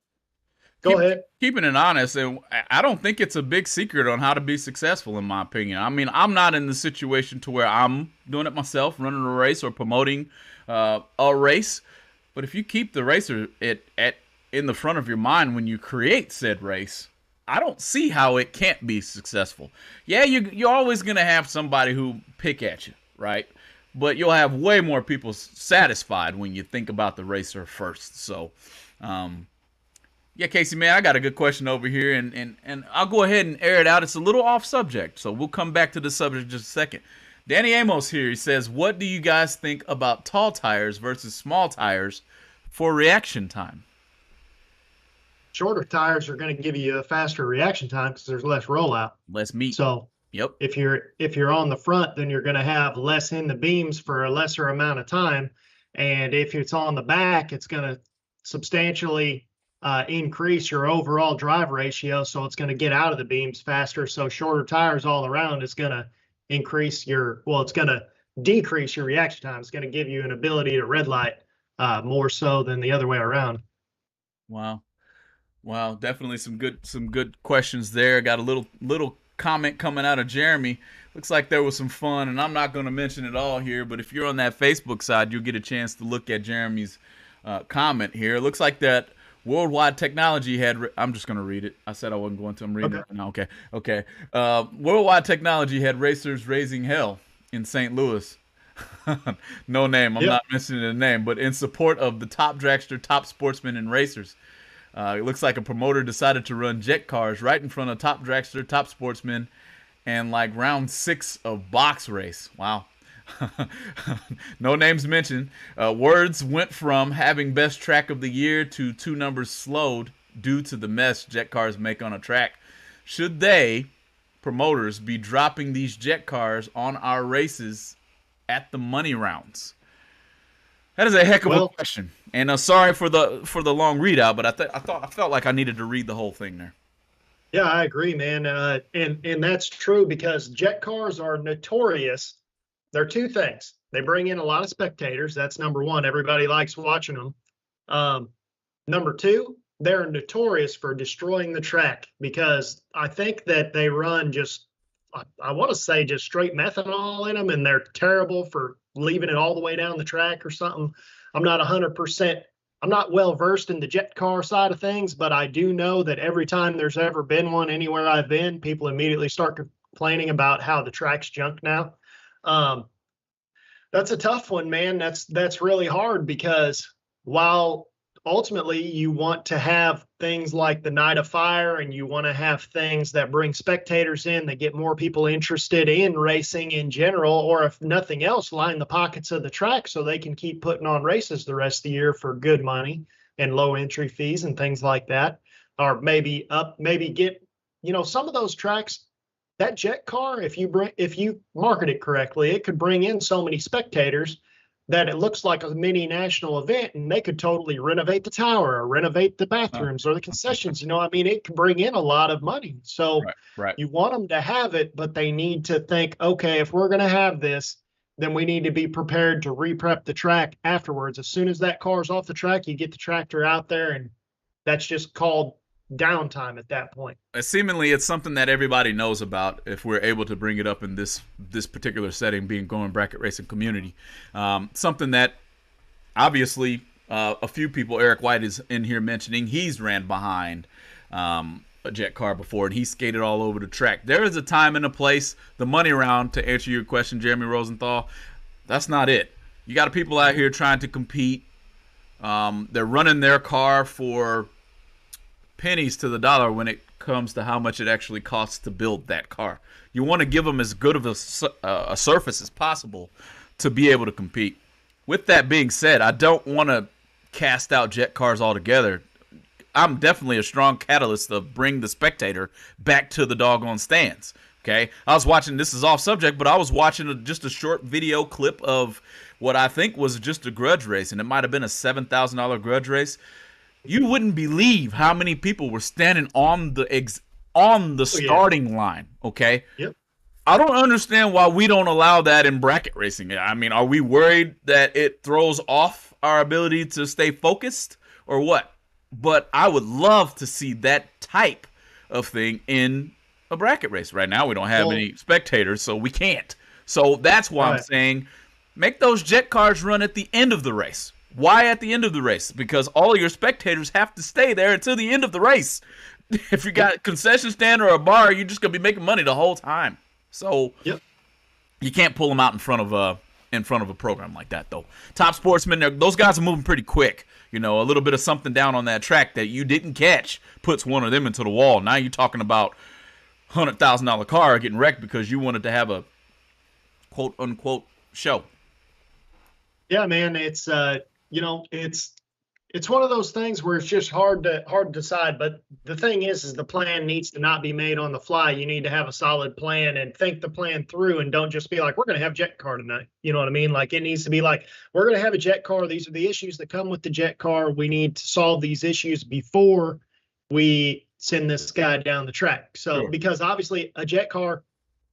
go ahead. Keeping it honest, and I don't think it's a big secret on how to be successful, in my opinion. I mean, I'm not in the situation to where I'm doing it myself, running a race or promoting a race. But if you keep the racer in the front of your mind when you create said race, I don't see how it can't be successful. Yeah, you're always going to have somebody who pick at you, right? But you'll have way more people satisfied when you think about the racer first. So, yeah, Casey, man, I got a good question over here, and I'll go ahead and air it out. It's a little off subject, so we'll come back to the subject in just a second. Danny Amos here, he says, what do you guys think about tall tires versus small tires for reaction time? Shorter tires are going to give you a faster reaction time because there's less rollout. Less meat. So yep. If you're on the front, then you're going to have less in the beams for a lesser amount of time. And if it's on the back, it's going to substantially increase your overall drive ratio. So it's going to get out of the beams faster. So shorter tires all around is going to it's going to decrease your reaction time. It's going to give you an ability to red light more so than the other way around. Wow, definitely some good questions there. Got a little comment coming out of Jeremy. Looks like there was some fun, and I'm not going to mention it all here, but if you're on that Facebook side, you'll get a chance to look at Jeremy's comment here. It looks like that Worldwide Technology had, I'm just going to read it. I said I wasn't going to. I'm reading it right now. Okay. Worldwide Technology had racers raising hell in St. Louis. No name. I'm not mentioning the name, but in support of the top dragster, top sportsmen, and racers. It looks like a promoter decided to run jet cars right in front of top dragster, top sportsmen, and like round 6 of box race. Wow. No names mentioned. Words went from having best track of the year to 2 numbers slowed due to the mess jet cars make on a track. Should they, promoters, be dropping these jet cars on our races at the money rounds? That is a heck of a question. And sorry for the long readout, but I felt like I needed to read the whole thing there. Yeah, I agree, man. And that's true because jet cars are notorious. They're 2 things. They bring in a lot of spectators. That's number 1. Everybody likes watching them. Number 2, they're notorious for destroying the track because I think that they run I want to say just straight methanol in them, and they're terrible for leaving it all the way down the track or something. I'm not well versed in the jet car side of things, but I do know that every time there's ever been one anywhere I've been, people immediately start complaining about how the track's junk now. That's a tough one, man. That's really hard because while ultimately you want to have things like the Night of Fire, and you want to have things that bring spectators in, that get more people interested in racing in general, or if nothing else, line the pockets of the track so they can keep putting on races the rest of the year for good money and low entry fees and things like that. Or maybe get, some of those tracks, that jet car, if you market it correctly, it could bring in so many spectators that it looks like a mini national event, and they could totally renovate the tower or renovate the bathrooms or the concessions. It can bring in a lot of money. So right. You want them to have it, but they need to think, okay, if we're going to have this, then we need to be prepared to re-prep the track afterwards. As soon as that car's off the track, you get the tractor out there, and that's just called downtime at that point. Seemingly, it's something that everybody knows about if we're able to bring it up in this particular setting, being going bracket racing community. Something that obviously a few people, Eric White is in here mentioning, he's ran behind a jet car before, and he skated all over the track. There is a time and a place. The money round, to answer your question, Jeremy Rosenthal, that's not it. You got people out here trying to compete. They're running their car for pennies to the dollar when it comes to how much it actually costs to build that car. You want to give them as good of a surface as possible to be able to compete. With that being said, I don't want to cast out jet cars altogether. I'm definitely a strong catalyst to bring the spectator back to the doggone stands. Okay, I was watching, this is off subject, but I was watching just a short video clip of what I think was just a grudge race, and it might have been a $7,000 grudge race. You wouldn't believe how many people were standing on the starting line, okay? Yep. I don't understand why we don't allow that in bracket racing. I mean, are we worried that it throws off our ability to stay focused or what? But I would love to see that type of thing in a bracket race. Right now, we don't have any spectators, so we can't. So that's why I'm saying make those jet cars run at the end of the race. Why at the end of the race? Because all of your spectators have to stay there until the end of the race. If you got a concession stand or a bar, you're just going to be making money the whole time. So you can't pull them out in front of a program like that, though. Top Sportsmen, those guys are moving pretty quick. A little bit of something down on that track that you didn't catch puts one of them into the wall. Now you're talking about $100,000 car getting wrecked because you wanted to have a quote-unquote show. Yeah, man, it's it's one of those things where it's just hard to decide. But the thing is the plan needs to not be made on the fly. You need to have a solid plan and think the plan through, and don't just be like, we're going to have jet car tonight. You know what I mean? Like, it needs to be like, we're going to have a jet car. These are the issues that come with the jet car. We need to solve these issues before we send this guy down the track. So, because obviously a jet car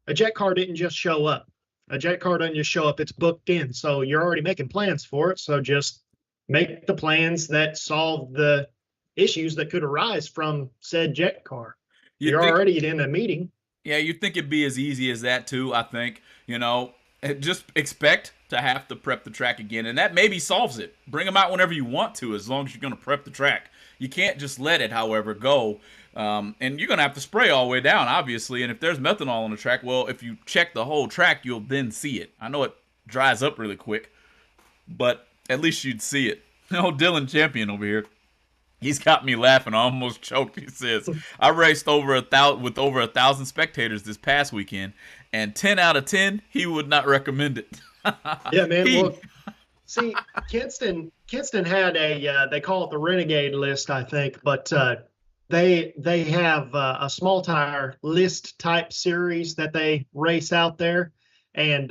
didn't just show up. A jet car doesn't just show up. It's booked in. So you're already making plans for it. So just make the plans that solve the issues that could arise from said jet car. You're already in a meeting. Yeah, you'd think it'd be as easy as that too, I think. Just expect to have to prep the track again, and that maybe solves it. Bring them out whenever you want to, as long as you're going to prep the track. You can't just let it, however, go. And you're going to have to spray all the way down, obviously. And if there's methanol on the track, well, if you check the whole track, you'll then see it. I know it dries up really quick, but at least you'd see it. Dylan Champion over here, he's got me laughing. I almost choked. He says, I raced with over 1,000 spectators this past weekend, and 10 out of 10, he would not recommend it. Yeah, man. Well, see, Kinston had they call it the Renegade list, I think, but they have a small tire list type series that they race out there. And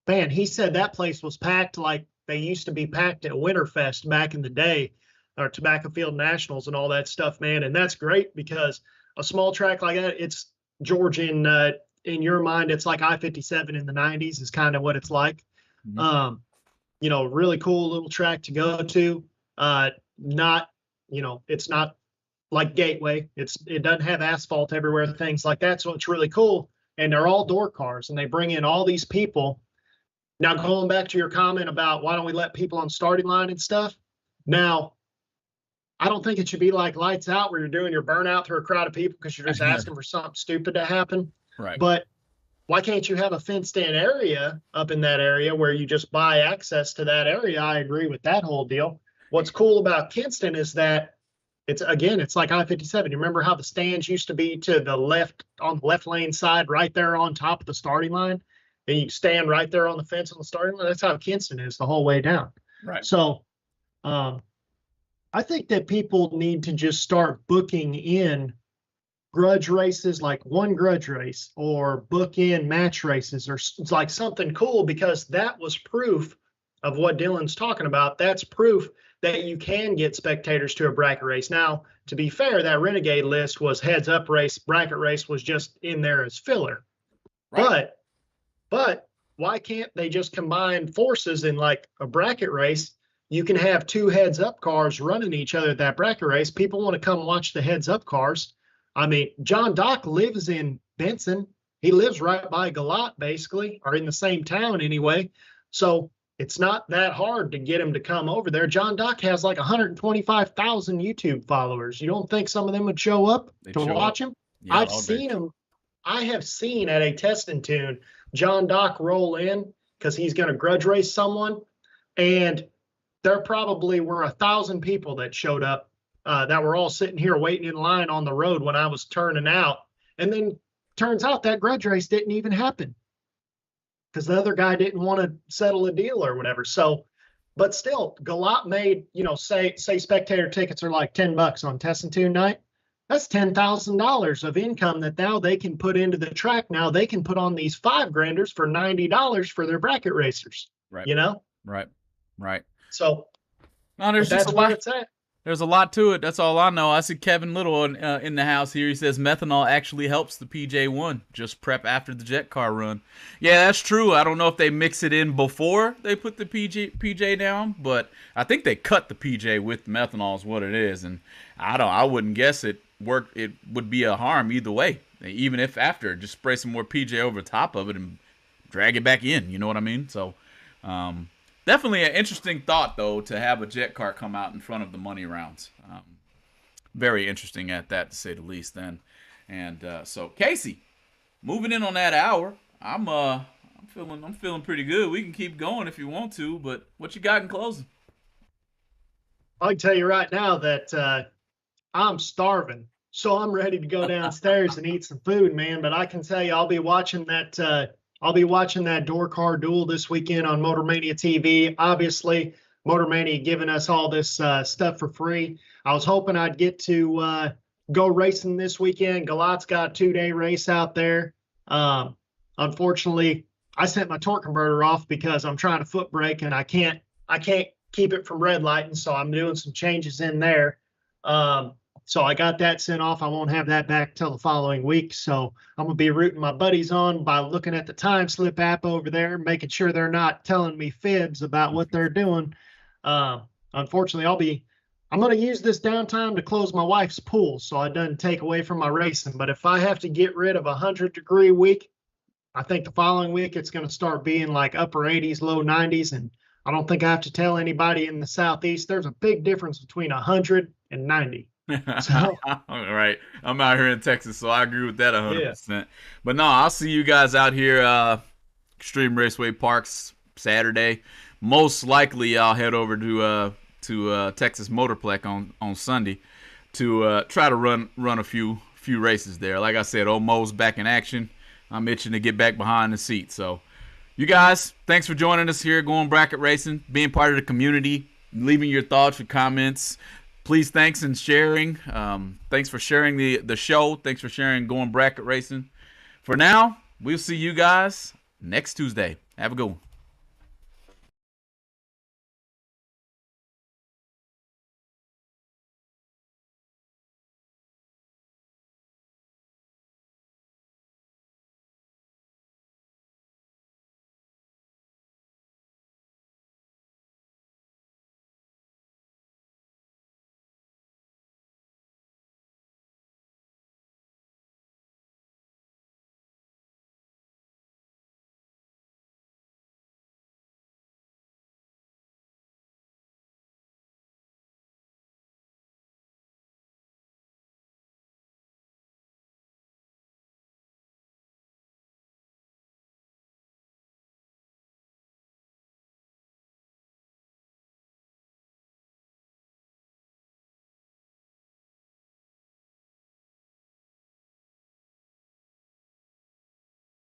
man, he said that place was packed like they used to be packed at Winterfest back in the day, or Tobacco Field Nationals and all that stuff, man. And that's great, because a small track like that, it's Georgian, in your mind, it's like I-57 in the 90s is kind of what it's like. Mm-hmm. Really cool little track to go to. It's not like Gateway. It doesn't have asphalt everywhere, things like that. So it's really cool. And they're all door cars, and they bring in all these people. Now, going back to your comment about why don't we let people on starting line and stuff. Now, I don't think it should be like lights out where you're doing your burnout through a crowd of people because you're just asking for something stupid to happen. Right. But why can't you have a fenced-in area up in that area where you just buy access to that area? I agree with that whole deal. what's cool about Kinston is that it's like I-57. You remember how the stands used to be to the left, on the left lane side, right there on top of the starting line? And you stand right there on the fence on the starting line. That's how Kinston is the whole way down. Right. So I think that people need to just start booking in grudge races, like one grudge race, or book in match races, or like something cool, because that was proof of what Dylan's talking about. That's proof that you can get spectators to a bracket race. Now, to be fair, that Renegade list was heads up race, bracket race was just in there as filler. Right. But why can't they just combine forces in like a bracket race? You can have two heads up cars running each other at that bracket race. People want to come watch the heads up cars. I mean, John Dock lives in Benson. He lives right by Galat, basically, or in the same town anyway. So it's not that hard to get him to come over there. John Dock has like 125,000 YouTube followers. You don't think some of them would show up to watch him? Yeah, I've seen him. I have seen at a test and tune John Dock roll in because he's going to grudge race someone, and there probably were 1,000 people that showed up that were all sitting here waiting in line on the road when I was turning out. And then turns out that grudge race didn't even happen because the other guy didn't want to settle a deal or whatever. So, but still, Galat made, say spectator tickets are like $10 on test and tune night. That's $10,000 of income that now they can put into the track. Now they can put on these $5,000 for $90 for their bracket racers. Right. Right. So no, that's where it's at. There's a lot to it. That's all I know. I see Kevin Little in the house here. He says methanol actually helps the PJ1. Just prep after the jet car run. Yeah, that's true. I don't know if they mix it in before they put the PJ down, but I think they cut the PJ with methanol is what it is. And I wouldn't guess it worked. It would be a harm either way. Even if after, just spray some more PJ over top of it and drag it back in. You know what I mean? So, definitely an interesting thought, though, to have a jet car come out in front of the money rounds. Very interesting at that, to say the least. Then, and so Casey, moving in on that hour, I'm feeling pretty good. We can keep going if you want to, but what you got in closing? I can tell you right now that I'm starving, so I'm ready to go downstairs and eat some food, man. But I can tell you, I'll be watching that door car duel this weekend on Motor Mania TV. Obviously, Motor Mania giving us all this stuff for free. I was hoping I'd get to go racing this weekend. Galat's got a 2-day race out there. Unfortunately, I sent my torque converter off because I'm trying to foot brake and I can't keep it from red lighting, so I'm doing some changes in there. So I got that sent off. I won't have that back till the following week. So I'm going to be rooting my buddies on by looking at the time slip app over there, making sure they're not telling me fibs about what they're doing. Unfortunately, I'm going to use this downtime to close my wife's pool so it doesn't take away from my racing. But if I have to get rid of a 100-degree week, I think the following week it's going to start being like upper 80s, low 90s. And I don't think I have to tell anybody in the Southeast there's a big difference between 100 and 90. So, all right, I'm out here in Texas, so I agree with that 100%. Yeah. But no, I'll see you guys out here, Extreme Raceway Parks Saturday. Most likely, I'll head over to Texas Motorplex on Sunday to try to run a few races there. Like I said, old Mo's back in action. I'm itching to get back behind the seat. So, you guys, thanks for joining us here, Going Bracket Racing, being part of the community, leaving your thoughts, your comments. Please, thanks and sharing. Thanks for sharing the show. Thanks for sharing Going Bracket Racing. For now, we'll see you guys next Tuesday. Have a good one.